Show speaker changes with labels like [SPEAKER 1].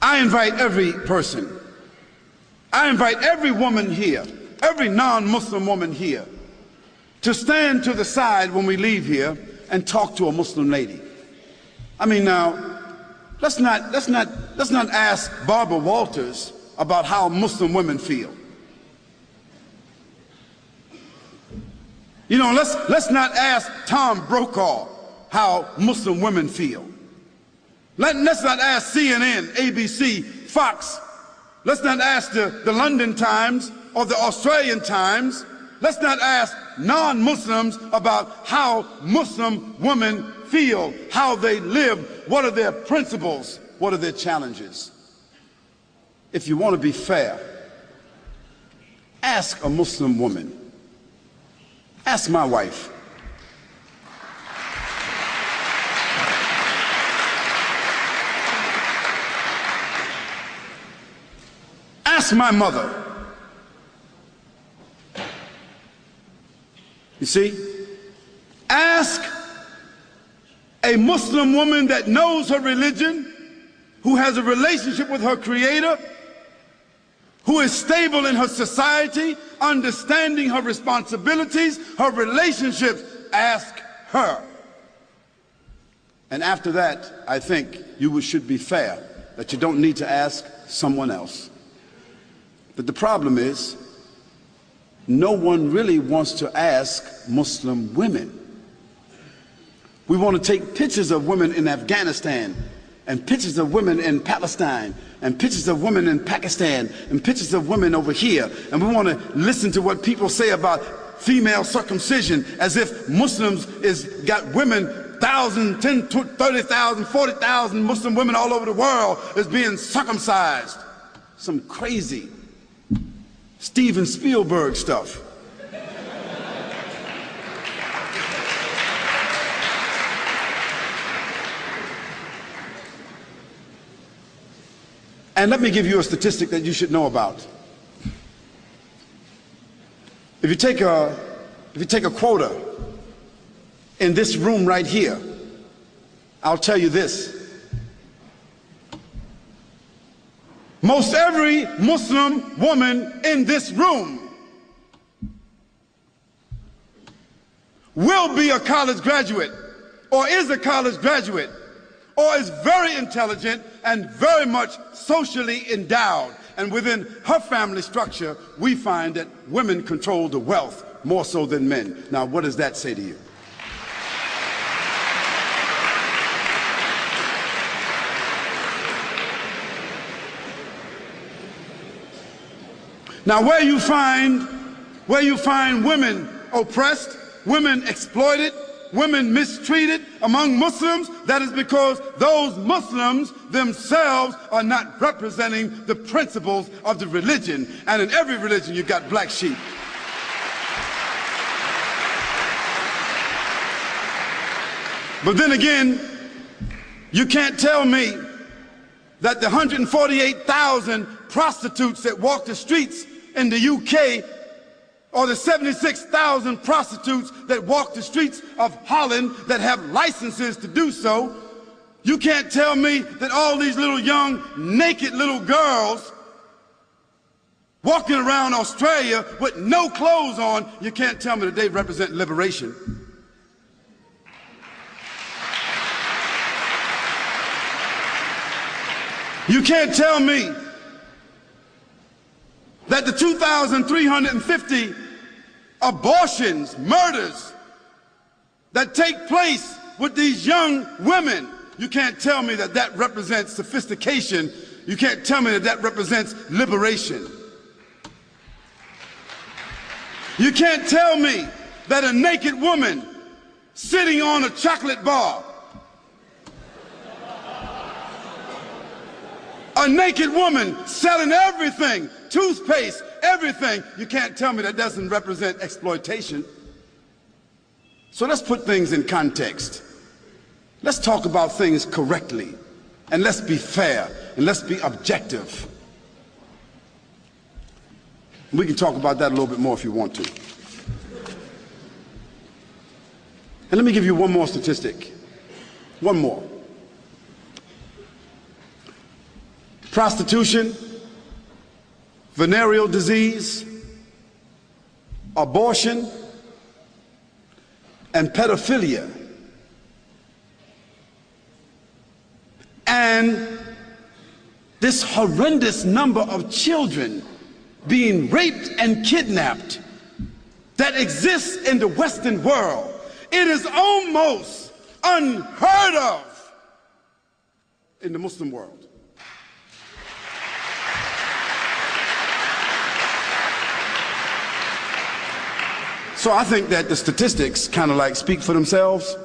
[SPEAKER 1] I invite every person, I invite every woman here, every non-Muslim woman here, to stand to the side when we leave here and talk to a Muslim lady. I mean, now, let's not ask Barbara Walters about how Muslim women feel. You know, let's not ask Tom Brokaw how Muslim women feel. Let's not ask CNN, ABC, Fox. Let's not ask the London Times or the Australian Times. Let's not ask non-Muslims about how Muslim women feel, how they live, what are their principles, what are their challenges. If you want to be fair, ask a Muslim woman. Ask my wife. Ask my mother. You see? Ask a Muslim woman that knows her religion, who has a relationship with her Creator, who is stable in her society, understanding her responsibilities, her relationships. Ask her. And after that, I think you should be fair, that you don't need to ask someone else. But the problem is, no one really wants to ask Muslim women. We want to take pictures of women in Afghanistan, and pictures of women in Palestine, and pictures of women in Pakistan, and pictures of women over here. And we want to listen to what people say about female circumcision, as if Muslims got women, 1,000, 10, 30,000, 40,000 Muslim women all over the world is being circumcised. Some crazy Steven Spielberg stuff. And let me give you a statistic that you should know about. If you take a quota in this room right here, I'll tell you this. Most every Muslim woman in this room will be a college graduate, or is a college graduate, or is very intelligent and very much socially endowed. And within her family structure, we find that women control the wealth more so than men. Now, what does that say to you? Now, where you find women oppressed, women exploited, women mistreated among Muslims, that is because those Muslims themselves are not representing the principles of the religion. And in every religion, you've got black sheep. But then again, you can't tell me that the 148,000 prostitutes that walk the streets in the UK, or the 76,000 prostitutes that walk the streets of Holland that have licenses to do so, you can't tell me that all these little young, naked little girls walking around Australia with no clothes on, you can't tell me that they represent liberation. You can't tell me that the 2,350 abortions, murders that take place with these young women, you can't tell me that that represents sophistication. You can't tell me that that represents liberation. You can't tell me that a naked woman sitting on a chocolate bar, a naked woman selling everything, toothpaste, everything, you can't tell me that doesn't represent exploitation. So let's put things in context. Let's talk about things correctly, and let's be fair, and let's be objective. We can talk about that a little bit more if you want to. And let me give you one more statistic. One more. prostitution, venereal disease, abortion, and pedophilia. And this horrendous number of children being raped and kidnapped that exists in the Western world. It is almost unheard of in the Muslim world. So I think that the statistics kind of like speak for themselves.